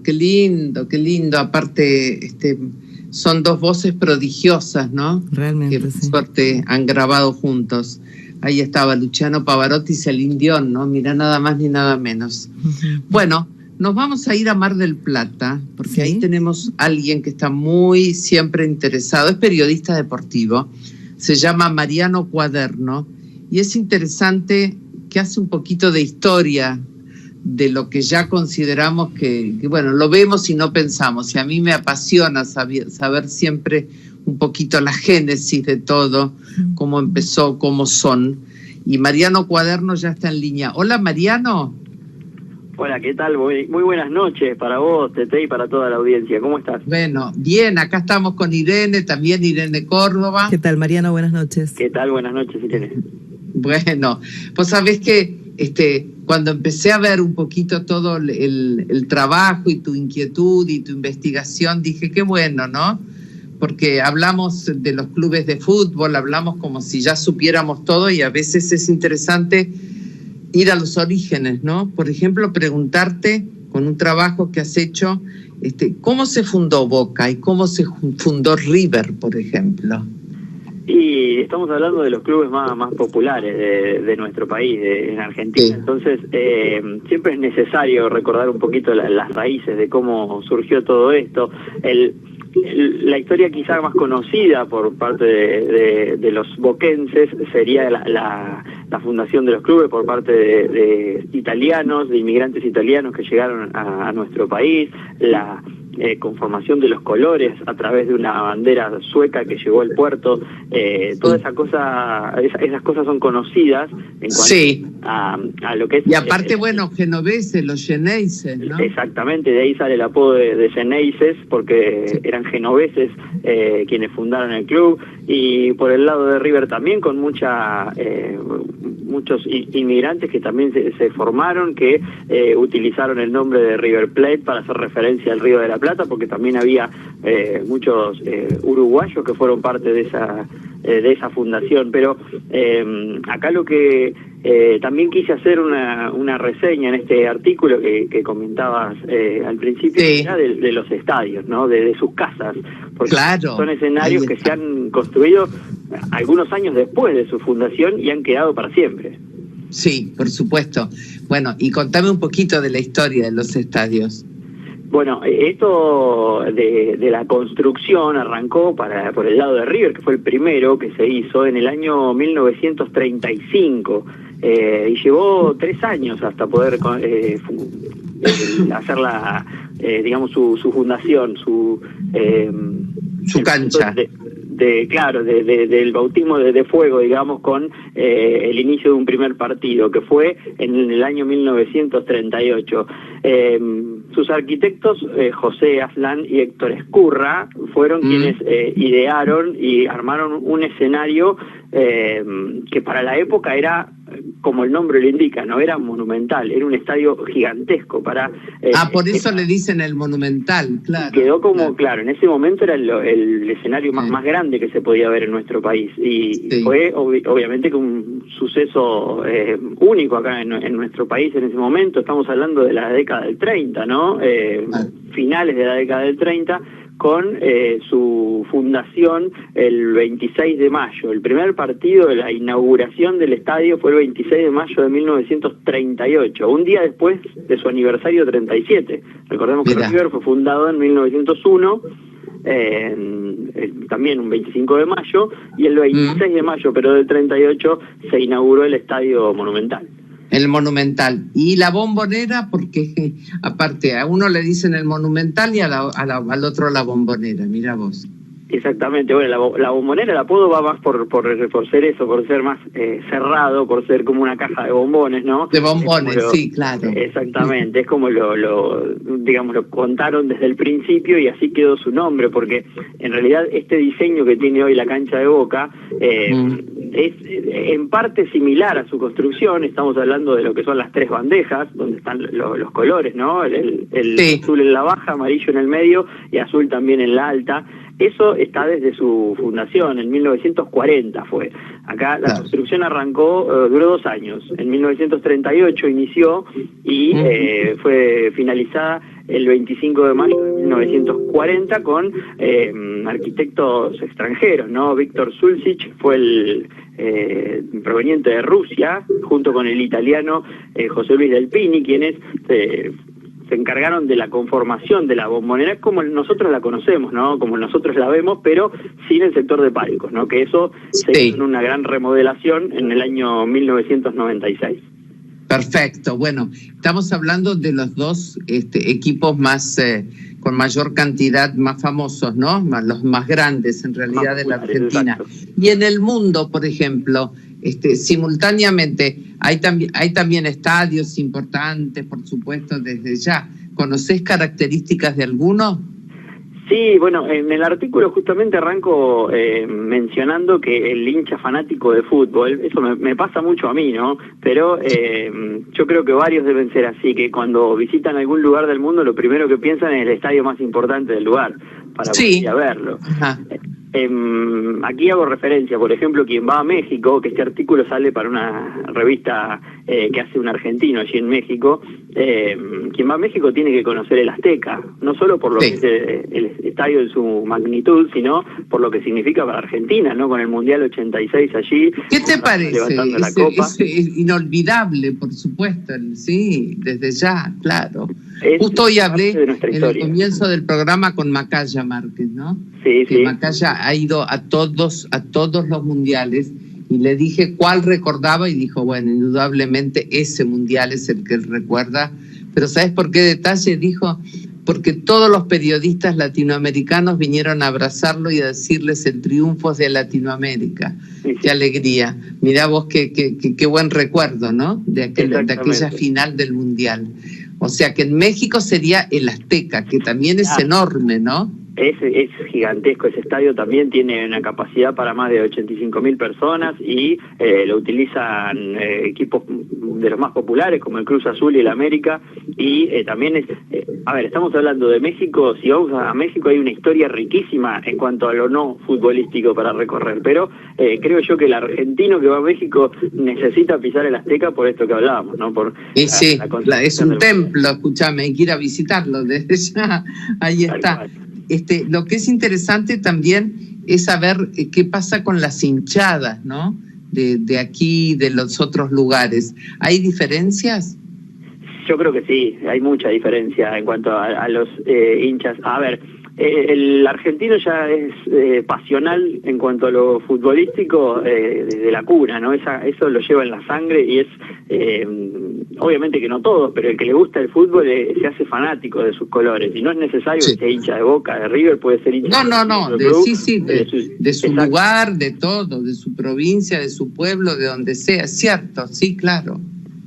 Qué lindo, qué lindo. Aparte, son dos voces prodigiosas, ¿no? Realmente, Que sí. suerte han grabado juntos. Ahí estaba Luciano Pavarotti y Celine Dion, ¿no? Mira, nada más ni nada menos. Bueno, nos vamos a ir a Mar del Plata, porque ¿Sí? ahí tenemos a alguien que está muy siempre interesado. Es periodista deportivo, se llama Mariano Cuaderno, y es interesante que hace un poquito de historia de lo que ya consideramos que bueno, lo vemos y no pensamos. Y a mí me apasiona saber siempre un poquito la génesis de todo, cómo empezó, cómo son. Y Mariano Cuaderno ya está en línea. Hola, Mariano. Hola, ¿qué tal? Muy buenas noches para vos, Tete, y para toda la audiencia. ¿Cómo estás? Bueno, bien, acá estamos con Irene, también Irene Córdoba. ¿Qué tal, Mariano? Buenas noches. ¿Qué tal? Buenas noches, Irene. Bueno, pues sabés que cuando empecé a ver un poquito todo el trabajo y tu inquietud y tu investigación, dije, qué bueno, ¿no? Porque hablamos de los clubes de fútbol, hablamos como si ya supiéramos todo, y a veces es interesante ir a los orígenes, ¿no? Por ejemplo, preguntarte, con un trabajo que has hecho, ¿cómo se fundó Boca y cómo se fundó River, por ejemplo? Y estamos hablando de los clubes más populares de nuestro país, en Argentina. Sí. Entonces, siempre es necesario recordar un poquito las raíces de cómo surgió todo esto. La historia quizá más conocida por parte de los boquenses sería la fundación de los clubes por parte de italianos, de inmigrantes italianos que llegaron a nuestro país, la conformación de los colores a través de una bandera sueca que llegó al puerto. Toda esas cosas son conocidas en cuanto a lo que es... Y aparte, bueno, genoveses, los geneises, ¿no? Exactamente, de ahí sale el apodo de geneises, porque eran genoveses quienes fundaron el club. Y por el lado de River también, con muchos inmigrantes que también se formaron, que utilizaron el nombre de River Plate para hacer referencia al Río de la Plata, porque también había muchos uruguayos que fueron parte de esa fundación. Pero acá lo que también quise hacer una reseña en este artículo que comentabas al principio, era de los estadios, ¿no? De sus casas, porque son escenarios que se han construido algunos años después de su fundación y han quedado para siempre. Sí, por supuesto. Bueno, y contame un poquito de la historia de los estadios. Bueno, esto de la construcción arrancó por el lado de River, que fue el primero que se hizo en el año 1935, y llevó 3 años hasta poder hacer digamos, su fundación, su cancha. Del bautismo de fuego, digamos, con el inicio de un primer partido, que fue en el año 1938. Sus arquitectos, José Aslan y Héctor Escurra, fueron quienes idearon y armaron un escenario que para la época era, como el nombre lo indica, no era monumental, era un estadio gigantesco para... por eso le dicen el Monumental, claro. Quedó como, claro, en ese momento era el escenario más grande que se podía ver en nuestro país, y fue obviamente que un suceso único acá en nuestro país en ese momento. Estamos hablando de la década del 30, ¿no? Finales de la década del 30, con su fundación el 26 de mayo. El primer partido de la inauguración del estadio fue el 26 de mayo de 1938, un día después de su aniversario 37. Recordemos que River fue fundado en 1901, también un 25 de mayo, y el 26 de mayo, pero del 38, se inauguró el Estadio Monumental. El Monumental. Y la Bombonera, porque aparte a uno le dicen el Monumental y al otro la Bombonera, mira vos. Exactamente, bueno, la Bombonera, el apodo va más por ser eso, por ser más cerrado, por ser como una caja de bombones, ¿no? De bombones, sí, claro. Exactamente, es como digamos, lo contaron desde el principio y así quedó su nombre, porque en realidad este diseño que tiene hoy la cancha de Boca es en parte similar a su construcción. Estamos hablando de lo que son las 3 bandejas, donde están los colores, ¿no? El azul en la baja, amarillo en el medio y azul también en la alta. Eso está desde su fundación, en 1940 fue. Acá la construcción arrancó, duró 2 años. En 1938 inició y fue finalizada el 25 de mayo de 1940 con arquitectos extranjeros, ¿no? Víctor Sulcic fue el proveniente de Rusia, junto con el italiano José Luis Del Pini, quienes se encargaron de la conformación de la Bombonera como nosotros la conocemos, ¿no? Como nosotros la vemos, pero sin el sector de palcos, ¿no? Que eso se hizo en una gran remodelación en el año 1996. Perfecto. Bueno, estamos hablando de los dos equipos más con mayor cantidad, más famosos, ¿no? Los más grandes, en realidad, de la Argentina. Exacto. Y en el mundo, por ejemplo, simultáneamente, hay también estadios importantes, por supuesto, desde ya. ¿Conocés características de alguno? Sí, bueno, en el artículo justamente arranco mencionando que el hincha fanático de fútbol, eso me pasa mucho a mí, ¿no? Pero yo creo que varios deben ser así, que cuando visitan algún lugar del mundo lo primero que piensan es el estadio más importante del lugar, para poder ir a verlo. Aquí hago referencia, por ejemplo, quien va a México, que este artículo sale para una revista que hace un argentino allí en México, quien va a México tiene que conocer el Azteca, no solo por lo que es el estadio en su magnitud, sino por lo que significa para Argentina, ¿no? Con el Mundial 86 allí. ¿Qué te parece? Levantando la copa. Es inolvidable, por supuesto, sí, desde ya, claro. Justo hoy hablé en el comienzo del programa con Macaya Márquez, ¿no? Sí, que Macaya ha ido a todos los mundiales y le dije cuál recordaba y dijo, bueno, indudablemente ese mundial es el que él recuerda. Pero ¿sabes por qué detalle? Dijo, porque todos los periodistas latinoamericanos vinieron a abrazarlo y a decirles el triunfo de Latinoamérica. Qué alegría. Mirá vos qué buen recuerdo, ¿no? De aquella final del mundial. O sea que en México sería el Azteca, que también es enorme, ¿no? Es gigantesco, ese estadio también tiene una capacidad para más de 85.000 personas y lo utilizan equipos de los más populares como el Cruz Azul y el América, y también estamos hablando de México. Si vamos a México hay una historia riquísima en cuanto a lo no futbolístico para recorrer, pero creo yo que el argentino que va a México necesita pisar el Azteca por esto que hablábamos, ¿no? Es un templo, escúchame, hay que ir a visitarlo desde ya, ahí está. Lo que es interesante también es saber qué pasa con las hinchadas, ¿no? De aquí, de los otros lugares. ¿Hay diferencias? Yo creo que sí, hay mucha diferencia en cuanto a los hinchas. A ver, el argentino ya es pasional en cuanto a lo futbolístico desde la cuna, ¿no? Eso lo lleva en la sangre y es, obviamente que no todos, pero el que le gusta el fútbol se hace fanático de sus colores, y no es necesario que sea hincha de Boca, de River, puede ser hincha de su lugar, de todo, de su provincia, de su pueblo, de donde sea, cierto, sí, claro.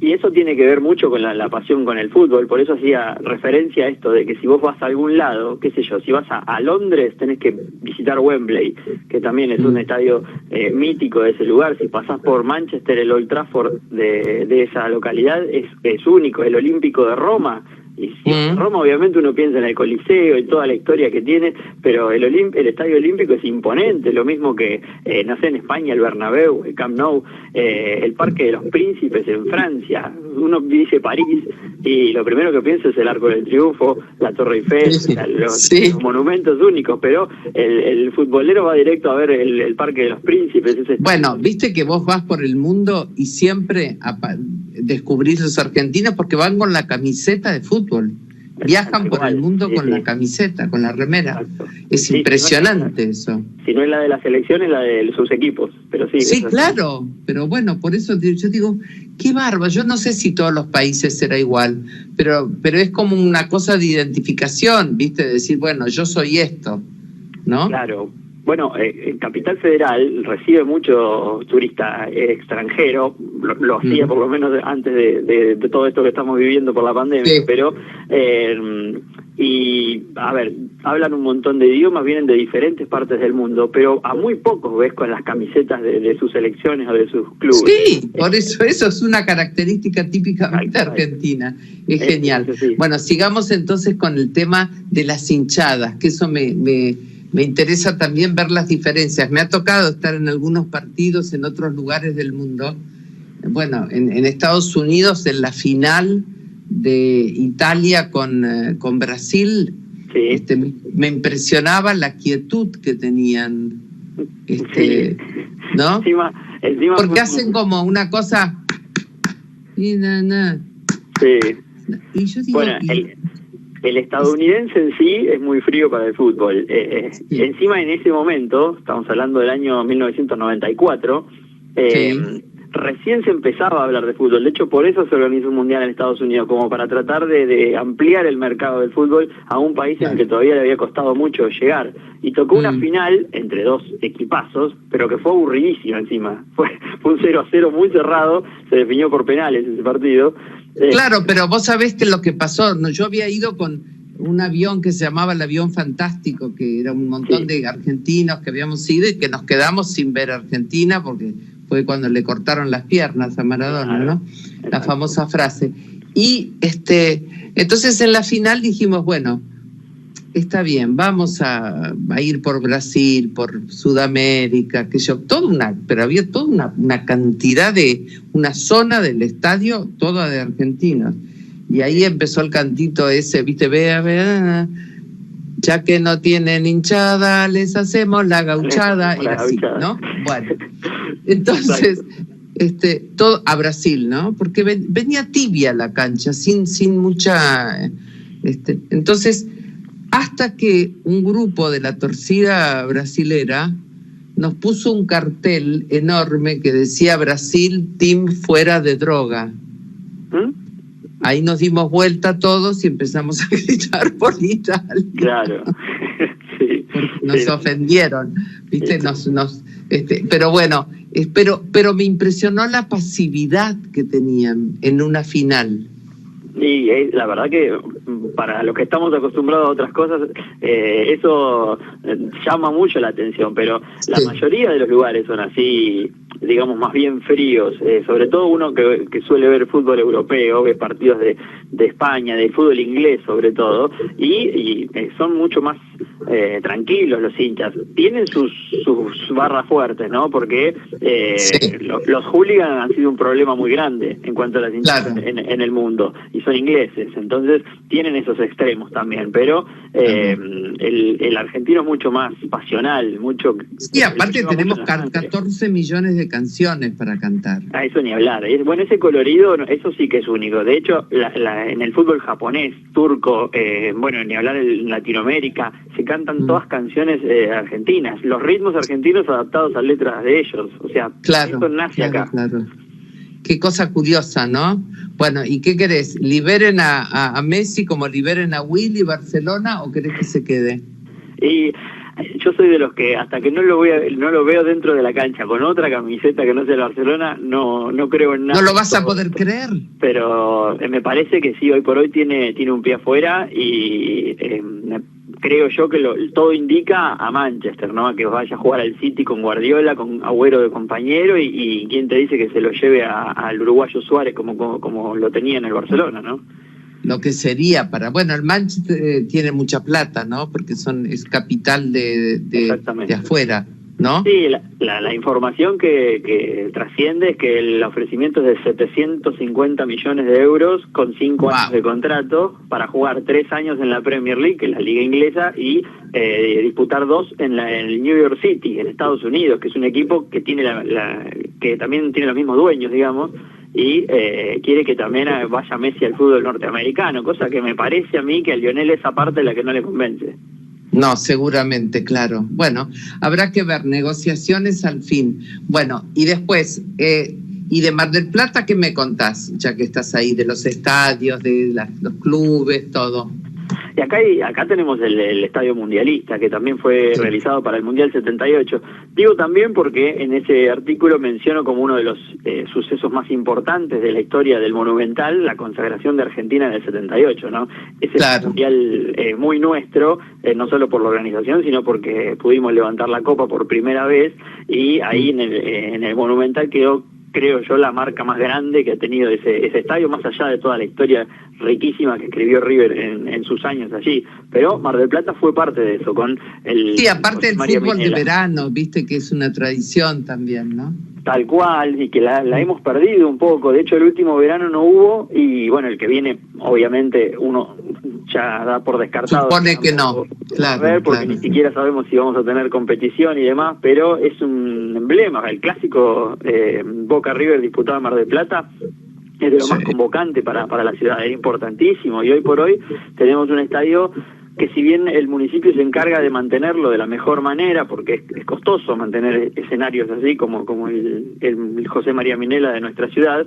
Y eso tiene que ver mucho con la pasión con el fútbol, por eso hacía referencia a esto de que si vos vas a algún lado, qué sé yo, si vas a Londres tenés que visitar Wembley, que también es un estadio mítico de ese lugar. Si pasás por Manchester, el Old Trafford de esa localidad es único, el Olímpico de Roma. Y si en Roma obviamente uno piensa en el Coliseo y toda la historia que tiene, pero el Estadio Olímpico es imponente, lo mismo que, no sé, en España el Bernabéu, el Camp Nou, el Parque de los Príncipes en Francia. Uno dice París y lo primero que piensa es el Arco del Triunfo, la Torre Eiffel, los monumentos únicos, pero el futbolero va directo a ver el Parque de los Príncipes. Bueno, viste que vos vas por el mundo y siempre descubrís los argentinos porque van con la camiseta de fútbol. Viajan por el mundo con la camiseta, con la remera. Exacto. Es impresionante eso. Si no es la de la selección, es la de sus equipos. Pero sí, claro. Pero bueno, por eso yo digo, qué bárbaro. Yo no sé si todos los países será igual, pero es como una cosa de identificación, ¿viste? De decir, bueno, yo soy esto, ¿no? Claro. Bueno, Capital Federal recibe mucho turista extranjero, lo hacía por lo menos antes de todo esto que estamos viviendo por la pandemia, pero y a ver, hablan un montón de idiomas, vienen de diferentes partes del mundo, pero a muy pocos ves con las camisetas de sus selecciones o de sus clubes. Sí, por eso es una característica típicamente argentina, es genial. Sí. Bueno, sigamos entonces con el tema de las hinchadas, que eso me Me interesa también ver las diferencias. Me ha tocado estar en algunos partidos en otros lugares del mundo. Bueno, en Estados Unidos, en la final de Italia con Brasil, Sí. Me impresionaba la quietud que tenían, Sí. ¿no? Encima Porque hacen como una cosa y Sí. Y yo digo, Bueno, el estadounidense en sí es muy frío para el fútbol. Sí. Encima, en ese momento, estamos hablando del año 1994, Sí. recién se empezaba a hablar de fútbol. De hecho, por eso se organizó un mundial en Estados Unidos, como para tratar de ampliar el mercado del fútbol a un país en el que todavía le había costado mucho llegar. Y tocó una final entre dos equipazos, pero que fue aburridísimo encima. Fue un 0-0 muy cerrado, se definió por penales ese partido. Claro, pero vos sabés que lo que pasó, ¿no? Yo había ido con un avión que se llamaba el Avión Fantástico, que era un montón de argentinos que habíamos ido y que nos quedamos sin ver a Argentina porque fue cuando le cortaron las piernas a Maradona, ¿no? La famosa frase. Y entonces en la final dijimos, bueno, está bien, vamos a ir por Brasil, por Sudamérica, pero había toda una cantidad una zona del estadio, toda de argentinos. Y ahí empezó el cantito ese, viste, vea, ya que no tienen hinchada, les hacemos la gauchada, era así, ¿no? Bueno, entonces, todo a Brasil, ¿no? Porque venía tibia la cancha, sin mucha, entonces, hasta que un grupo de la torcida brasilera nos puso un cartel enorme que decía Brasil, team fuera de droga. Ahí nos dimos vuelta todos y empezamos a gritar por Italia. Claro. Sí. Nos ofendieron, ¿viste? Pero bueno, pero me impresionó la pasividad que tenían en una final. Y la verdad que para los que estamos acostumbrados a otras cosas, eso llama mucho la atención, pero la mayoría de los lugares son así, digamos, más bien fríos, sobre todo uno que suele ver fútbol europeo, ve partidos de España, de fútbol inglés sobre todo, y son mucho más tranquilos los hinchas. Tienen sus barras fuertes, ¿no? Porque los hooligans han sido un problema muy grande en cuanto a las hinchas en el mundo, y son ingleses, entonces tienen esos extremos también, pero el argentino es mucho más pasional, mucho... Sí, aparte tenemos 14 millones de canciones para cantar. Eso ni hablar. Bueno, ese colorido, eso sí que es único. De hecho, en el fútbol japonés, turco, bueno, ni hablar en Latinoamérica, se cantan todas canciones argentinas. Los ritmos argentinos adaptados a letras de ellos. O sea, eso nace acá. Claro. Qué cosa curiosa, ¿no? Bueno, ¿y qué querés? ¿Liberen a Messi como liberen a Willy Barcelona o querés que se quede? Y yo soy de los que hasta que no lo veo dentro de la cancha con otra camiseta que no sea el Barcelona, no creo en nada. No lo vas a poder creer. Pero me parece que sí, hoy por hoy tiene un pie afuera y creo yo que todo indica a Manchester, ¿no? A que vaya a jugar al City con Guardiola, con Agüero de compañero y quién te dice que se lo lleve al uruguayo Suárez como lo tenía en el Barcelona, ¿no? Lo que sería bueno, el Manchester tiene mucha plata, ¿no? Porque es capital de afuera, ¿no? Sí, la información que trasciende es que el ofrecimiento es de 750 millones de euros con 5 años de contrato para jugar 3 años en la Premier League, que es la liga inglesa, y disputar 2 en el New York City, en Estados Unidos, que es un equipo que tiene que también tiene los mismos dueños, digamos, y quiere que también vaya Messi al fútbol norteamericano, cosa que me parece a mí que a Lionel esa parte es la que no le convence. No, seguramente, claro. Bueno, habrá que ver negociaciones al fin. Bueno, y después, y de Mar del Plata, ¿qué me contás? Ya que estás ahí, de los estadios, de los clubes, todo. Y acá tenemos el Estadio Mundialista, que también fue realizado para el Mundial 78. Digo también porque en ese artículo menciono como uno de los sucesos más importantes de la historia del Monumental, la consagración de Argentina en el 78, ¿no? Ese Mundial muy nuestro, no solo por la organización, sino porque pudimos levantar la copa por primera vez, y ahí en el Monumental quedó creo yo, la marca más grande que ha tenido ese estadio, más allá de toda la historia riquísima que escribió River en sus años allí. Pero Mar del Plata fue parte de eso, con el... Sí, aparte del fútbol Minela. de verano, viste que es una tradición también, ¿no? Tal cual, y que la hemos perdido un poco. De hecho, el último verano no hubo, y bueno, el que viene, obviamente, uno ya da por descartado. Supone que no, claro. Ver, porque claro. ni siquiera sabemos si vamos a tener competición y demás, pero es un emblema. El clásico Boca River disputado en Mar del Plata es de lo más convocante para la ciudad, es importantísimo, y hoy por hoy tenemos un estadio que, si bien el municipio se encarga de mantenerlo de la mejor manera, porque es costoso mantener escenarios así como el José María Minela de nuestra ciudad,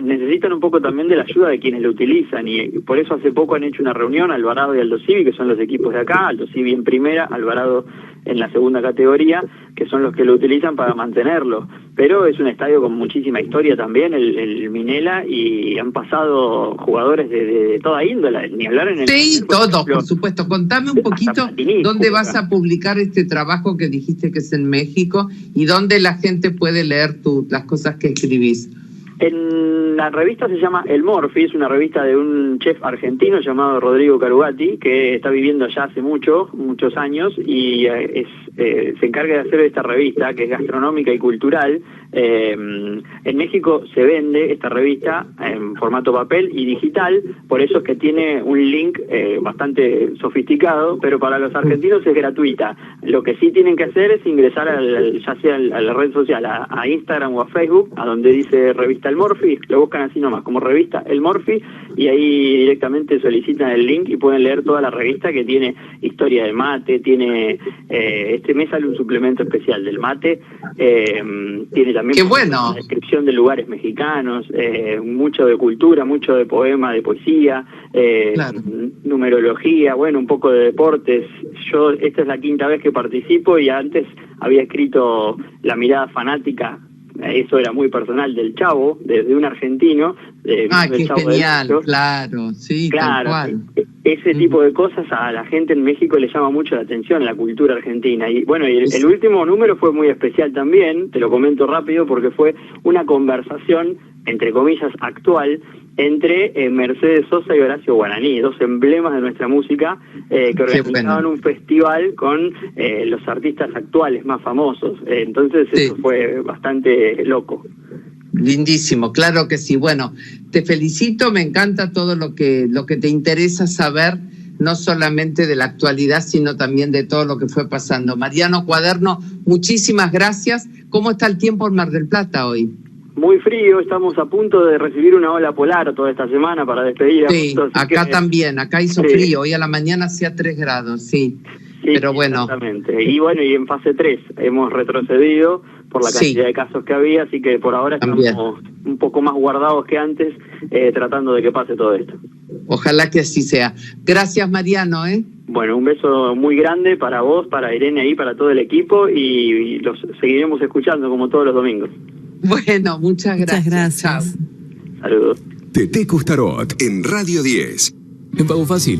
necesitan un poco también de la ayuda de quienes lo utilizan, y por eso hace poco han hecho una reunión Alvarado y Aldo Civi, que son los equipos de acá, Aldo Civi en primera, Alvarado en la segunda categoría, que son los que lo utilizan para mantenerlo. Pero es un estadio con muchísima historia también, el Minela, y han pasado jugadores de toda índole, ni hablar en el... Sí, todos, por supuesto. Contame un poquito dónde vas a publicar este trabajo que dijiste que es en México, y dónde la gente puede leer las cosas que escribís. En la revista se llama El Morfi, es una revista de un chef argentino llamado Rodrigo Carugati, que está viviendo allá hace muchos años, y se encarga de hacer esta revista, que es gastronómica y cultural. En México se vende esta revista en formato papel y digital, por eso es que tiene un link bastante sofisticado, pero para los argentinos es gratuita. Lo que sí tienen que hacer es ingresar ya sea a la red social, a Instagram o a Facebook, a donde dice Revista El Morfi, lo buscan así nomás, como Revista El Morfi, y ahí directamente solicitan el link y pueden leer toda la revista, que tiene historia del mate, tiene este mes sale un suplemento especial del mate, tiene también una descripción de lugares mexicanos, mucho de cultura, mucho de poema, de poesía, numerología, bueno, un poco de deportes. Yo esta es la 5ª vez que participo, y antes había escrito La mirada fanática, eso era muy personal, del Chavo, desde un argentino. Qué genial, claro, sí, claro, tal cual. Ese tipo de cosas a la gente en México le llama mucho la atención, la cultura argentina. Y bueno, y el último número fue muy especial también, te lo comento rápido, porque fue una conversación, entre comillas, actual, entre Mercedes Sosa y Horacio Guaraní, dos emblemas de nuestra música, que organizaban un festival con los artistas actuales más famosos. Entonces eso fue bastante loco. Lindísimo, claro que sí. Bueno, te felicito, me encanta todo lo que te interesa saber, no solamente de la actualidad, sino también de todo lo que fue pasando. Mariano Cuaderno, muchísimas gracias. ¿Cómo está el tiempo en Mar del Plata hoy? Muy frío, estamos a punto de recibir una ola polar toda esta semana para despedir. Sí, acá también, acá hizo frío, hoy a la mañana hacía 3 grados, sí, pero bueno. Exactamente, y bueno, y en fase 3 hemos retrocedido por la cantidad de casos que había, así que por ahora estamos un poco más guardados que antes, tratando de que pase todo esto. Ojalá que así sea. Gracias, Mariano, Bueno, un beso muy grande para vos, para Irene y para todo el equipo, y los seguiremos escuchando como todos los domingos. Bueno, muchas gracias. Chao. Saludos. Tete Costarot en Radio 10. En Pago Fácil.